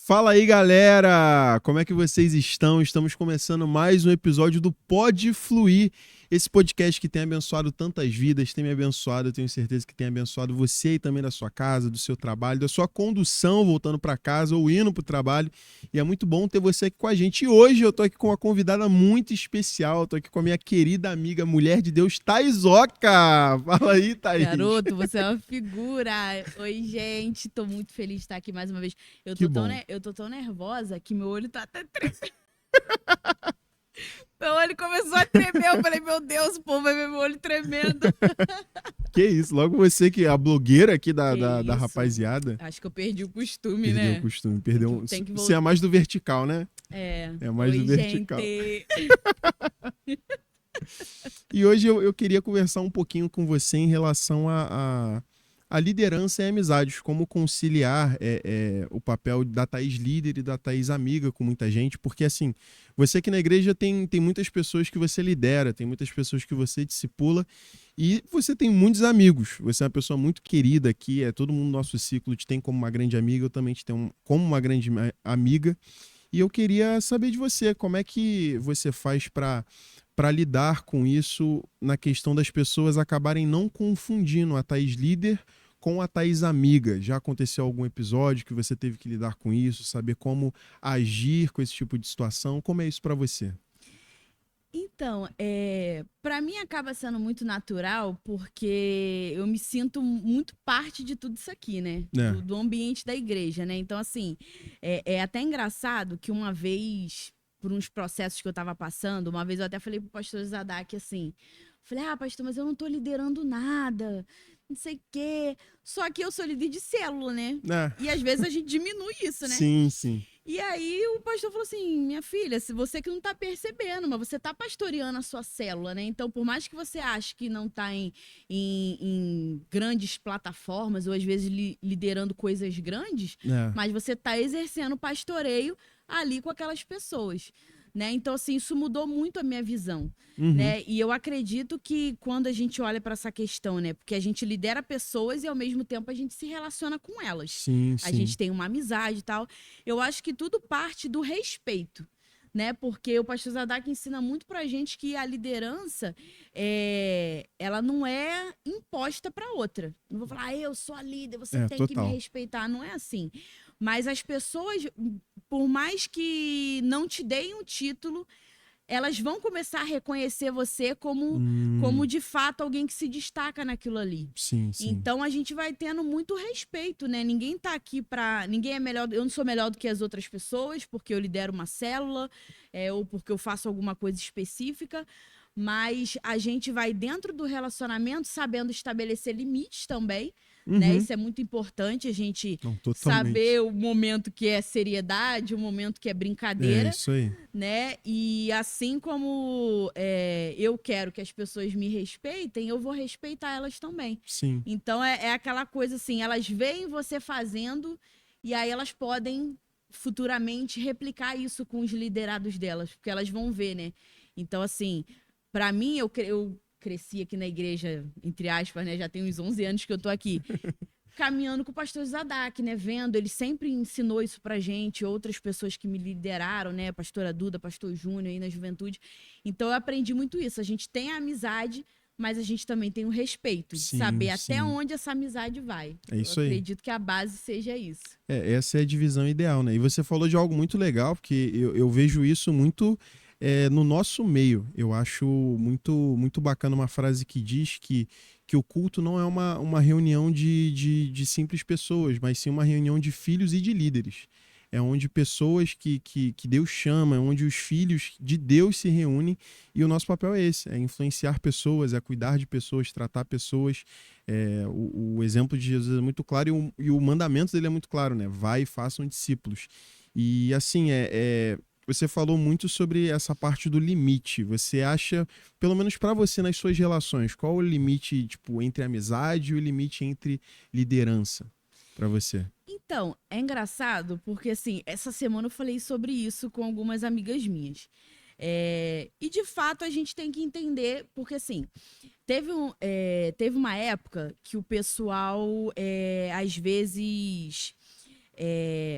Fala aí, galera! Como é que vocês estão? Estamos começando mais um episódio do Pode Fluir, esse podcast que tem abençoado tantas vidas, tem me abençoado, eu tenho certeza que tem abençoado você e também da sua casa, do seu trabalho, da sua condução voltando para casa ou indo para o trabalho. E é muito bom ter você aqui com a gente. E hoje eu tô aqui com uma convidada muito especial, eu tô aqui com a minha querida amiga, mulher de Deus, Thaisoca! Fala aí, Thaís! Garoto, você é uma figura. Oi, gente. Tô muito feliz de estar aqui mais uma vez. Que bom. Eu tô tão nervosa que meu olho tá até tremendo. Meu olho começou a tremer. Eu falei, meu Deus, o povo vai ver meu olho tremendo. Que isso, logo você que é a blogueira aqui da, Que da, da isso? rapaziada. Acho que eu perdi o costume, Perdeu o né? costume, Tem perdeu que, um... tem que Você é voltar. mais do vertical, né? É mais do Oi, vertical. gente. E hoje eu queria conversar um pouquinho com você em relação a liderança e amizades, como conciliar o papel da Thaís líder e da Thaís amiga com muita gente, porque assim, você aqui na igreja tem muitas pessoas que você lidera, tem muitas pessoas que você discipula e você tem muitos amigos, você é uma pessoa muito querida aqui, todo mundo no nosso ciclo te tem como uma grande amiga, eu também te tenho como uma grande amiga, e eu queria saber de você, como é que você faz para lidar com isso na questão das pessoas acabarem não confundindo a Thaís líder com a Thaís amiga. Já aconteceu algum episódio que você teve que lidar com isso, saber como agir com esse tipo de situação? Como é isso para você? Então, para mim acaba sendo muito natural porque eu me sinto muito parte de tudo isso aqui, né? É. Do ambiente da igreja, né? Então, assim, é até engraçado que uma vez, por uns processos que eu tava passando, uma vez eu até falei pro pastor Zadak assim, falei, pastor, mas eu não tô liderando nada, não sei o quê. Só que eu sou líder de célula, né? É. E às vezes a gente diminui isso, né? Sim, sim. E aí o pastor falou assim, minha filha, se você que não tá percebendo, mas você tá pastoreando a sua célula, né? Então, por mais que você ache que não tá em grandes plataformas, ou às vezes liderando coisas grandes, É. mas você tá exercendo pastoreio ali com aquelas pessoas, né? Então, assim, isso mudou muito a minha visão, Uhum. né? E eu acredito que quando a gente olha para essa questão, né? Porque a gente lidera pessoas e ao mesmo tempo a gente se relaciona com elas. Sim, A sim. gente tem uma amizade e tal. Eu acho que tudo parte do respeito, né? Porque o pastor Zadak ensina muito pra gente que a liderança ela não é imposta para outra. Não vou falar, eu sou a líder, você tem que me Total. respeitar. Não é assim. Mas as pessoas, por mais que não te deem um título, elas vão começar a reconhecer você como de fato alguém que se destaca naquilo ali. Sim, sim. Então a gente vai tendo muito respeito, né? Ninguém tá aqui pra. Ninguém é melhor. Eu não sou melhor do que as outras pessoas, porque eu lidero uma célula, ou porque eu faço alguma coisa específica. Mas a gente vai dentro do relacionamento sabendo estabelecer limites também, né? Uhum. Isso é muito importante, a gente Não, totalmente. saber o momento que é seriedade, o momento que é É brincadeira, isso aí. né? E assim como eu quero que as pessoas me respeitem, eu vou respeitar elas também. Sim. Então é aquela coisa assim, elas veem você fazendo e aí elas podem futuramente replicar isso com os liderados delas, porque elas vão ver, né? Então, assim, para mim, eu cresci aqui na igreja, entre aspas, né? Já tem uns 11 anos que eu tô aqui caminhando com o pastor Zadak, né? Vendo, ele sempre ensinou isso pra gente, outras pessoas que me lideraram, né? Pastora Duda, pastor Júnior aí na juventude. Então eu aprendi muito isso. A gente tem a amizade, mas a gente também tem o respeito, de Sim, saber até sim. onde essa amizade vai. É Eu isso aí. acredito que a base seja isso. Essa é a divisão ideal, né? E você falou de algo muito legal, porque eu vejo isso muito no nosso meio. Eu acho muito bacana uma frase que diz que o culto não é uma reunião de simples pessoas, mas sim uma reunião de filhos e de líderes. É onde pessoas que Deus chama, é onde os filhos de Deus se reúnem, e o nosso papel é esse, é influenciar pessoas, é cuidar de pessoas, tratar pessoas. O exemplo de Jesus é muito claro e o mandamento dele é muito claro, né? Vai e façam discípulos. E assim, você falou muito sobre essa parte do limite. Você acha, pelo menos para você nas suas relações, qual o limite, tipo, entre amizade e o limite entre liderança para você? Então, é engraçado porque, assim, essa semana eu falei sobre isso com algumas amigas minhas. E de fato a gente tem que entender, porque assim, teve uma época que o pessoal, às vezes,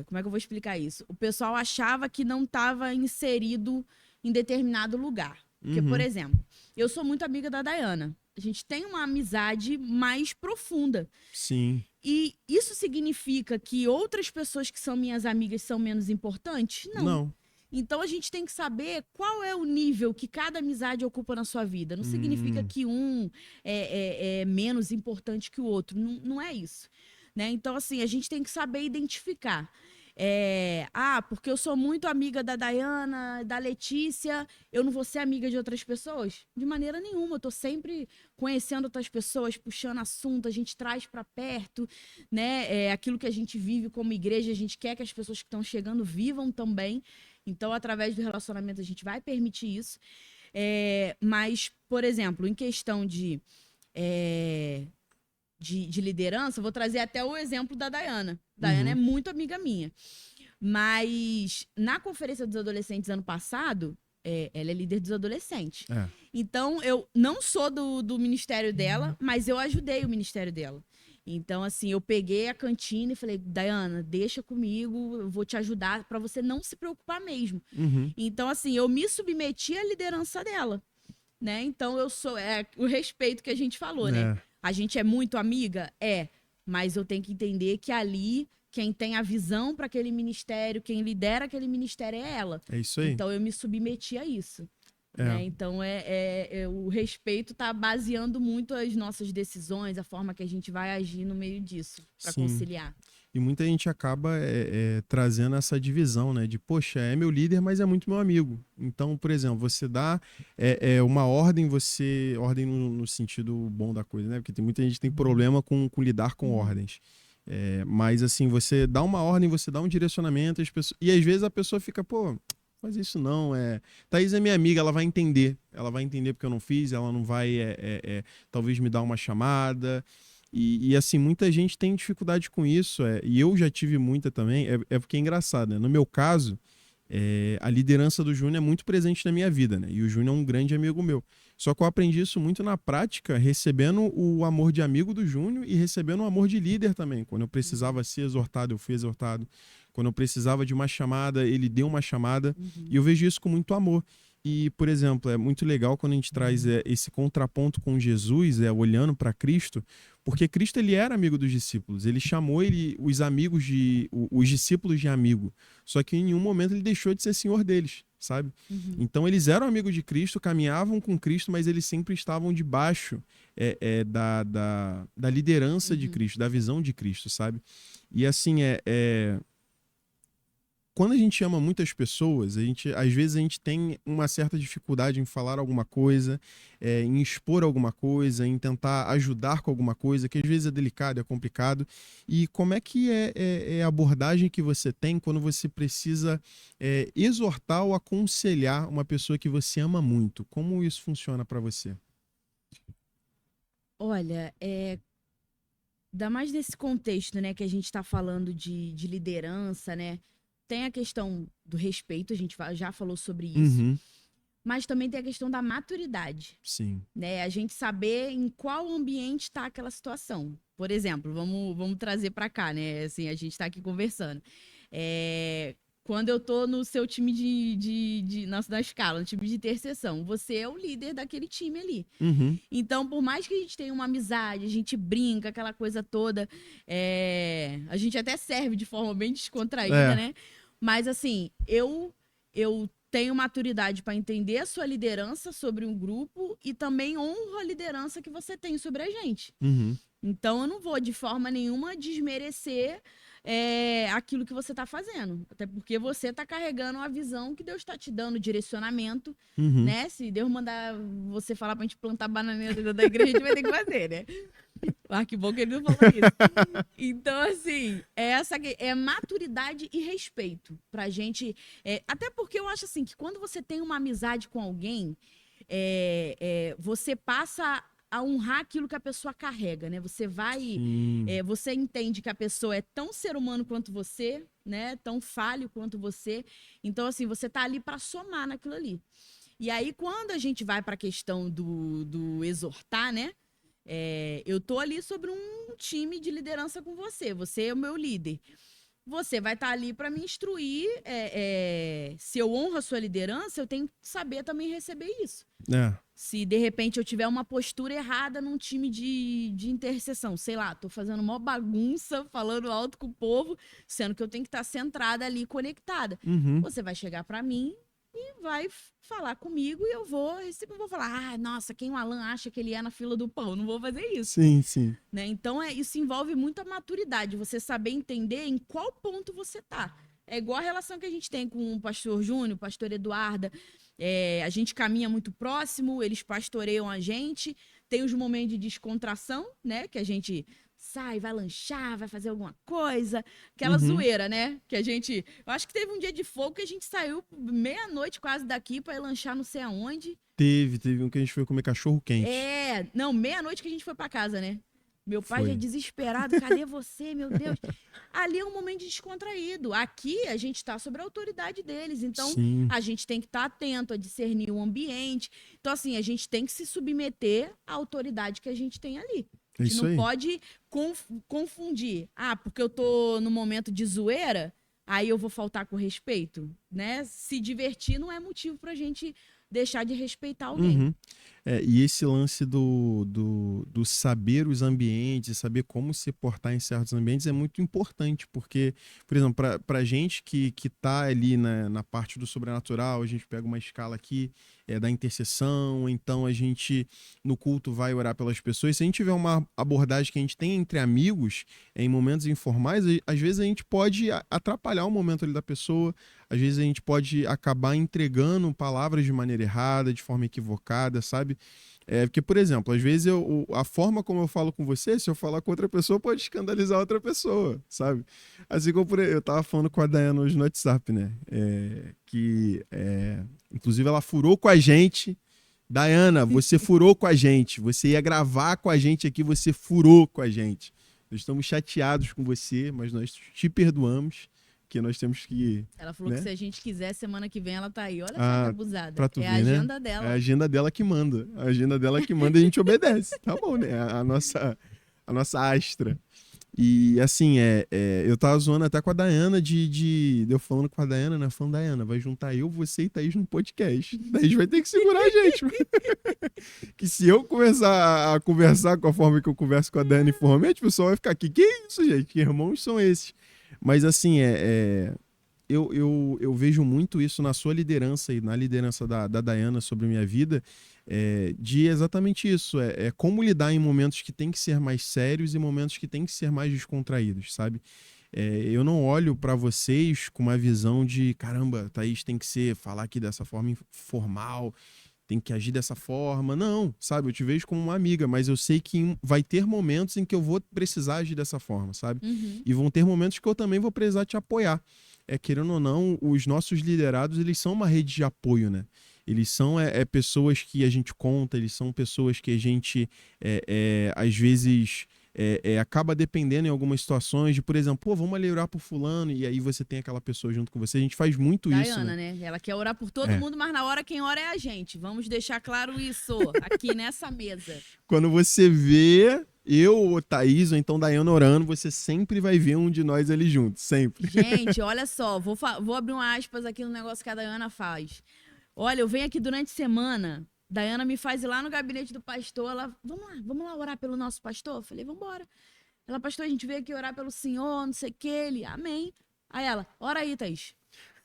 como é que eu vou explicar isso? O pessoal achava que não estava inserido em determinado lugar. Porque, por Uhum. exemplo, eu sou muito amiga da Dayana. A gente tem uma amizade mais profunda. Sim. E isso significa que outras pessoas que são minhas amigas são menos importantes? Não. Não. Então a gente tem que saber qual é o nível que cada amizade ocupa na sua vida. Não significa Hum. que um é menos importante que o outro. Não, não é isso. Né? Então, assim, a gente tem que saber identificar. Porque eu sou muito amiga da Dayana, da Letícia, eu não vou ser amiga de outras pessoas? De maneira nenhuma. Eu tô sempre conhecendo outras pessoas, puxando assunto, a gente traz para perto, né? Aquilo que a gente vive como igreja, a gente quer que as pessoas que estão chegando vivam também. Então, através do relacionamento, a gente vai permitir isso. Mas, por exemplo, em questão de liderança, eu vou trazer até o exemplo da Dayana. Dayana é Uhum. muito amiga minha. Mas na Conferência dos Adolescentes ano passado, ela é líder dos adolescentes. É. Então, eu não sou do ministério dela, mas eu ajudei o ministério dela. Então, assim, eu peguei a cantina e falei, Dayana, deixa comigo, eu vou te ajudar para você não se preocupar mesmo. Uhum. Então, assim, eu me submeti à liderança dela, né? Então, eu sou o respeito que a gente falou, né? É. A gente é muito amiga? Mas eu tenho que entender que ali quem tem a visão para aquele ministério, quem lidera aquele ministério é ela. É isso aí. Então eu me submeti a isso. É. Né? Então o respeito está baseando muito as nossas decisões, a forma que a gente vai agir no meio disso, para Sim. conciliar. E muita gente acaba trazendo essa divisão, né? De, poxa, é meu líder, mas é muito meu amigo. Então, por exemplo, você dá uma ordem, ordem no sentido bom da coisa, né? Porque tem muita gente que tem problema com lidar com ordens. Mas, assim, você dá uma ordem, você dá um direcionamento, e às vezes a pessoa fica, pô, faz isso não. Thaís é minha amiga, ela vai entender. Ela vai entender porque eu não fiz, ela não vai, talvez, me dar uma chamada. E, assim, muita gente tem dificuldade com isso, e eu já tive muita também, porque é engraçado, né? No meu caso, a liderança do Júnior é muito presente na minha vida, né? E o Júnior é um grande amigo meu. Só que eu aprendi isso muito na prática, recebendo o amor de amigo do Júnior e recebendo o amor de líder também. Quando eu precisava ser exortado, eu fui exortado. Quando eu precisava de uma chamada, ele deu uma chamada. E eu vejo isso com muito amor. E, por exemplo, é muito legal quando a gente traz esse contraponto com Jesus, olhando para Cristo, porque Cristo ele era amigo dos discípulos, ele chamou os discípulos de amigo, só que em nenhum momento ele deixou de ser senhor deles, sabe? Então eles eram amigos de Cristo, caminhavam com Cristo, mas eles sempre estavam debaixo da liderança de Cristo, da visão de Cristo, sabe? E assim, quando a gente ama muitas pessoas, às vezes a gente tem uma certa dificuldade em falar alguma coisa, em expor alguma coisa, em tentar ajudar com alguma coisa, que às vezes é delicado, é complicado. E como é que é a abordagem que você tem quando você precisa exortar ou aconselhar uma pessoa que você ama muito? Como isso funciona para você? Olha, ainda mais nesse contexto, né, que a gente está falando de liderança, né? Tem a questão do respeito, a gente já falou sobre isso, Uhum. mas também tem a questão da maturidade, Sim. né? A gente saber em qual ambiente está aquela situação. Por exemplo, vamos trazer para cá, né? Assim, a gente está aqui conversando. Quando eu tô no seu time na escala, no time de intercessão, você é o líder daquele time ali. Uhum. Então, por mais que a gente tenha uma amizade, a gente brinca, aquela coisa toda, a gente até serve de forma bem descontraída, né? Mas, assim, eu tenho maturidade para entender a sua liderança sobre um grupo e também honro a liderança que você tem sobre a gente. Uhum. Então, eu não vou, de forma nenhuma, desmerecer aquilo que você está fazendo. Até porque você está carregando a visão que Deus está te dando, direcionamento, Uhum. né? Se Deus mandar você falar pra gente plantar bananeira dentro da igreja, a gente vai ter que fazer, né? Ah, que bom que ele não falou isso. Então, assim, essa é maturidade e respeito pra gente. Até porque eu acho assim que quando você tem uma amizade com alguém, você passa a honrar aquilo que a pessoa carrega, né? Você vai, você entende que a pessoa é tão ser humano quanto você, né? Tão falho quanto você. Então, assim, você tá ali para somar naquilo ali. E aí, quando a gente vai para a questão do exortar, né? Eu tô ali sobre um time de liderança com você. Você é o meu líder. você vai estar ali para me instruir. Se eu honro a sua liderança, eu tenho que saber também receber isso. É. Se de repente eu tiver uma postura errada num time de intercessão, sei lá, tô fazendo uma bagunça, falando alto com o povo, sendo que eu tenho que estar centrada ali, conectada. Uhum. Você vai chegar para mim e vai falar comigo e eu vou falar, nossa, quem o Alan acha que ele é na fila do pão? Não vou fazer isso. Sim, sim. Né? Então, isso envolve muita maturidade, você saber entender em qual ponto você tá. É igual a relação que a gente tem com o pastor Júnior, o pastor Eduarda. A gente caminha muito próximo, eles pastoreiam a gente. Tem os momentos de descontração, né? Que a gente sai, vai lanchar, vai fazer alguma coisa. Aquela zoeira, né? Que a gente... Eu acho que teve um dia de fogo que a gente saiu meia-noite quase daqui para ir lanchar não sei aonde. Teve um que a gente foi comer cachorro quente. Não, meia-noite que a gente foi para casa, né? Meu pai Foi. já desesperado, cadê você, meu Deus? Ali é um momento descontraído. Aqui a gente está sobre a autoridade deles, então Sim. a gente tem que estar atento a discernir o ambiente. Então, assim, a gente tem que se submeter à autoridade que a gente tem ali. A gente Isso não aí. pode confundir. Porque eu tô no momento de zoeira, aí eu vou faltar com respeito, né? Se divertir não é motivo pra gente deixar de respeitar alguém. Uhum. E esse lance do saber os ambientes, saber como se portar em certos ambientes é muito importante, porque, por exemplo, para a gente que tá ali na parte do sobrenatural, a gente pega uma escala aqui da intercessão, então a gente no culto vai orar pelas pessoas. Se a gente tiver uma abordagem que a gente tem entre amigos, em momentos informais, às vezes a gente pode atrapalhar o momento ali da pessoa, às vezes a gente pode acabar entregando palavras de maneira errada, de forma equivocada, sabe? Porque, por exemplo, às vezes a forma como eu falo com você, se eu falar com outra pessoa, pode escandalizar outra pessoa, sabe? Assim como eu tava falando com a Dayana hoje no WhatsApp, né? Inclusive, ela furou com a gente. Dayana, você furou com a gente. Você ia gravar com a gente aqui, você furou com a gente. Nós estamos chateados com você, mas nós te perdoamos. Que nós temos que... Ela falou, né, que se a gente quiser, semana que vem ela tá aí. Olha só que abusada. Pra tu ver, a agenda, né, dela. É a agenda dela que manda. A agenda dela que manda e a gente obedece. Tá bom, né? A nossa astra. E assim, eu tava zoando até com a Dayana eu falando com a Dayana, né? Falando, Dayana, vai juntar eu, você e Thaís no podcast. Thaís vai ter que segurar a gente. Que se eu começar a conversar com a forma que eu converso com a Dayana informalmente, o pessoal vai ficar aqui. Que isso, gente? Que irmãos são esses? Mas assim, eu vejo muito isso na sua liderança e na liderança da Dayana sobre a minha vida, de exatamente isso. Como lidar em momentos que tem que ser mais sérios e momentos que tem que ser mais descontraídos, sabe? Eu não olho para vocês com uma visão de, caramba, Thaís tem que falar aqui dessa forma formal, tem que agir dessa forma. Não, sabe? Eu te vejo como uma amiga, mas eu sei que vai ter momentos em que eu vou precisar agir dessa forma, sabe? E vão ter momentos que eu também vou precisar te apoiar. Querendo ou não, os nossos liderados, eles são uma rede de apoio, né? Eles são pessoas que a gente conta, eles são pessoas que a gente, às vezes... acaba dependendo em algumas situações de, por exemplo, pô, vamos ali orar por fulano, e aí você tem aquela pessoa junto com você. A gente faz muito Dayana, isso, né? Ela quer orar por todo mundo, mas na hora quem ora é a gente. Vamos deixar claro isso aqui nessa mesa. Quando você vê eu ou Thaís, ou então Dayana orando, você sempre vai ver um de nós ali junto, sempre. Gente, olha só, vou abrir uma aspas aqui no negócio que a Dayana faz. Olha, eu venho aqui durante a semana... Dayana me faz ir lá no gabinete do pastor. Ela, vamos lá orar pelo nosso pastor? Eu falei, vamos embora. Ela, pastor, a gente veio aqui orar pelo senhor, não sei o que. Ele, amém. Aí ela, ora aí, Thaís.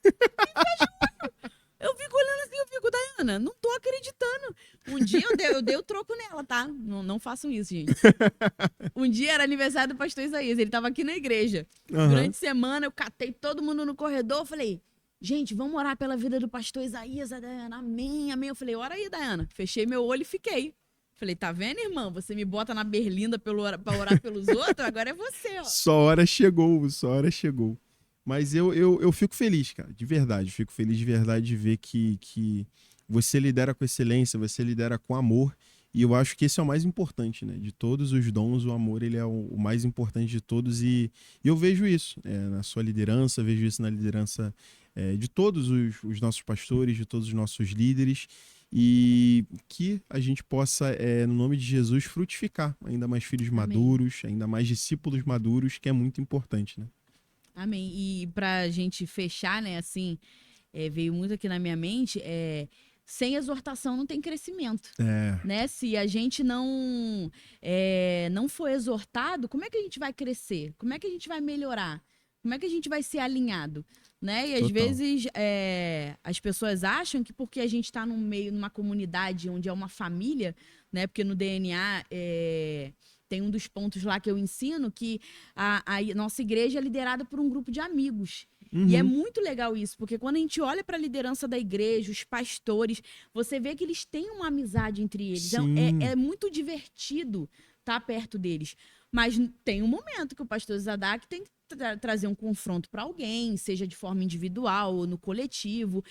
Eu fico olhando assim, eu fico, Dayana, não tô acreditando. Um dia eu dei o troco nela, tá? Não façam isso, gente. Um dia era aniversário do pastor Isaías, ele tava aqui na igreja. Durante a semana, eu catei todo mundo no corredor, falei... Gente, vamos orar pela vida do pastor Isaías, a Dayana, amém, amém. Eu falei, ora aí, Dayana. Fechei meu olho e fiquei. Falei, tá vendo, irmã? Você me bota na berlinda pra orar pelos outros, agora é você, ó. Só hora chegou. Mas eu fico feliz, cara, de verdade. Fico feliz de verdade de ver que você lidera com excelência, você lidera com amor. E eu acho que esse é o mais importante, né? De todos os dons, o amor ele é o mais importante de todos. E eu vejo isso na sua liderança, vejo isso na liderança de todos os nossos pastores, de todos os nossos líderes. E que a gente possa, no nome de Jesus, frutificar ainda mais filhos maduros, ainda mais discípulos maduros, que é muito importante, né? Amém. E pra gente fechar, né, assim, veio muito aqui na minha mente, sem exortação não tem crescimento, É, né? Se a gente não for exortado, como é que a gente vai crescer? Como é que a gente vai melhorar? Como é que a gente vai ser alinhado? Né? E às total. vezes as pessoas acham que porque a gente está no meio, numa comunidade onde é uma família, né? Porque no DNA tem um dos pontos lá que eu ensino que a nossa igreja é liderada por um grupo de amigos. E é Uhum. muito legal isso, porque quando a gente olha para a liderança da igreja, os pastores, você vê que eles têm uma amizade entre eles. Sim. É muito divertido estar perto deles. Mas tem um momento que o pastor Zadok tem que trazer um confronto para alguém, seja de forma individual ou no coletivo.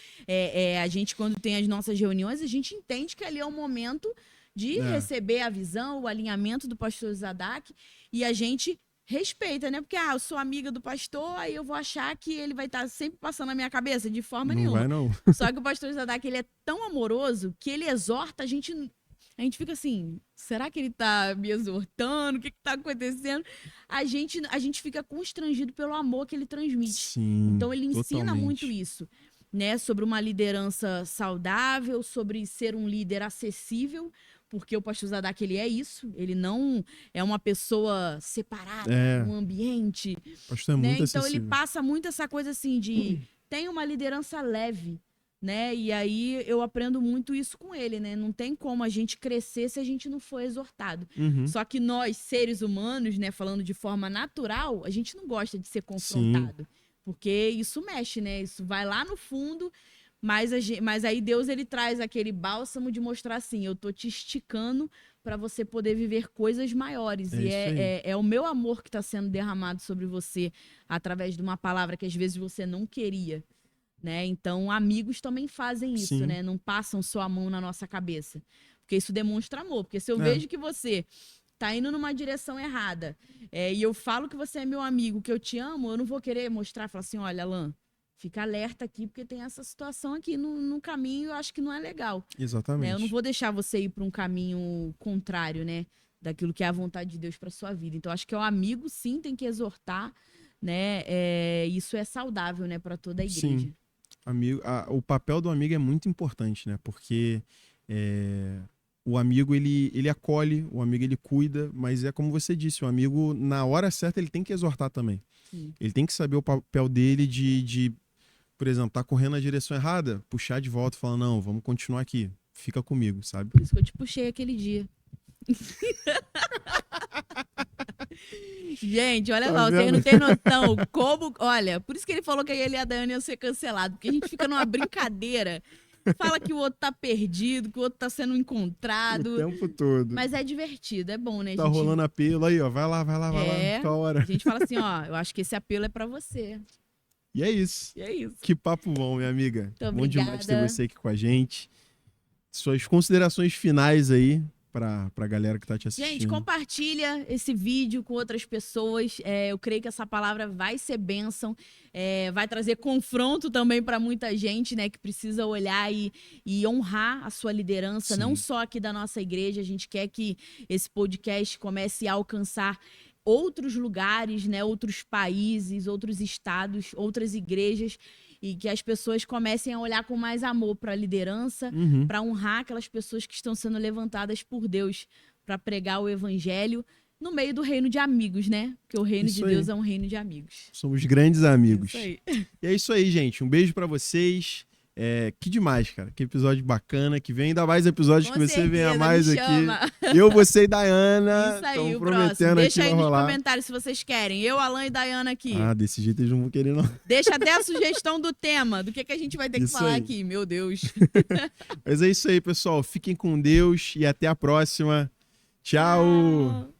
A gente, quando tem as nossas reuniões, a gente entende que ali é o momento de receber a visão, o alinhamento do pastor Zadok, e a gente respeita, né? Porque, eu sou amiga do pastor, aí eu vou achar que ele vai estar sempre passando na minha cabeça, de forma Não nenhuma. vai, não. Só que o pastor Zadok, ele é tão amoroso que ele exorta a gente fica assim, será que ele tá me exortando? O que que tá acontecendo? A gente fica constrangido pelo amor que ele transmite. Sim, Então ele ensina muito totalmente. isso, né? Sobre uma liderança saudável, sobre ser um líder acessível, porque o pastor Zadok, ele é isso, ele não é uma pessoa separada É, no ambiente, o pastor é né? muito Então ele acessível. passa muito essa coisa assim de tem uma liderança leve, né? E aí eu aprendo muito isso com ele, né? Não tem como a gente crescer se a gente não for exortado. Uhum. Só que nós, seres humanos, né, falando de forma natural, a gente não gosta de ser Sim, confrontado, porque isso mexe, né? Isso vai lá no fundo, mas aí Deus ele traz aquele bálsamo de mostrar assim, eu tô te esticando para você poder viver coisas maiores. é E isso aí. é o meu amor que está sendo derramado sobre você através de uma palavra que às vezes você não queria, né? Então, amigos também fazem isso, Sim. né? Não passam só a mão na nossa cabeça. Porque isso demonstra amor. Porque se eu É, vejo que você tá indo numa direção errada, e eu falo que você é meu amigo, que eu te amo, eu não vou querer mostrar, falar assim, olha, Alan, fica alerta aqui, porque tem essa situação aqui no caminho, eu acho que não é legal, né? Eu não exatamente. vou deixar você ir para um caminho contrário, né? Daquilo que é a vontade de Deus para sua vida. Então, acho que o amigo, sim, tem que exortar, né? Isso é saudável, né, para toda a Sim. igreja. Amigo, o papel do amigo é muito importante, né? Porque é, o amigo ele acolhe, o amigo ele cuida, mas é como você disse, o amigo na hora certa ele tem que exortar também. Sim. Ele tem que saber o papel dele de por exemplo, tá correndo na direção errada, puxar de volta e falar, não, vamos continuar aqui, fica comigo, sabe? Por isso que eu te puxei aquele dia. Gente, olha Tá lá, vocês vendo? não têm noção como. Olha, por isso que ele falou que ele e a Dani iam ser cancelados. Porque a gente fica numa brincadeira. Fala que o outro tá perdido, que o outro tá sendo O encontrado. tempo todo. Mas é divertido, é bom, né? A Tá gente. rolando apelo aí, ó. Vai lá, vai lá, vai lá. Tua A hora. gente fala assim, ó, eu acho que esse apelo é pra você. E é isso. E é isso. Que papo bom, minha amiga. Muito Bom demais ter obrigada. você aqui com a gente. Suas considerações finais aí pra galera que tá te Gente, assistindo. compartilha esse vídeo com outras pessoas. Eu creio que essa palavra vai ser bênção, vai trazer confronto também para muita gente, né, que precisa olhar e honrar a sua liderança, Sim. não só aqui da nossa igreja. A gente quer que esse podcast comece a alcançar outros lugares, né, outros países, outros estados, outras igrejas, e que as pessoas comecem a olhar com mais amor para a liderança, Uhum. para honrar aquelas pessoas que estão sendo levantadas por Deus para pregar o evangelho no meio do reino de amigos, né? Porque o reino Isso de aí. Deus é um reino de amigos. Somos grandes amigos. Isso aí. E é isso aí, gente. Um beijo pra vocês. Que demais, cara. Que episódio bacana. Que vem ainda mais episódios Com que você venha certeza, mais me aqui. chama. Eu, você e Dayana. Isso aí, Estamos o próximo. prometendo Deixa aqui aí vai nos rolar. comentários se vocês querem. Eu, Alan e Dayana aqui. Ah, desse jeito eles não vão querer, não. Deixa até a sugestão do tema, do que a gente vai ter que Isso falar aí. aqui. Meu Deus. Mas é isso aí, pessoal. Fiquem com Deus e até a próxima. Tchau. Tchau.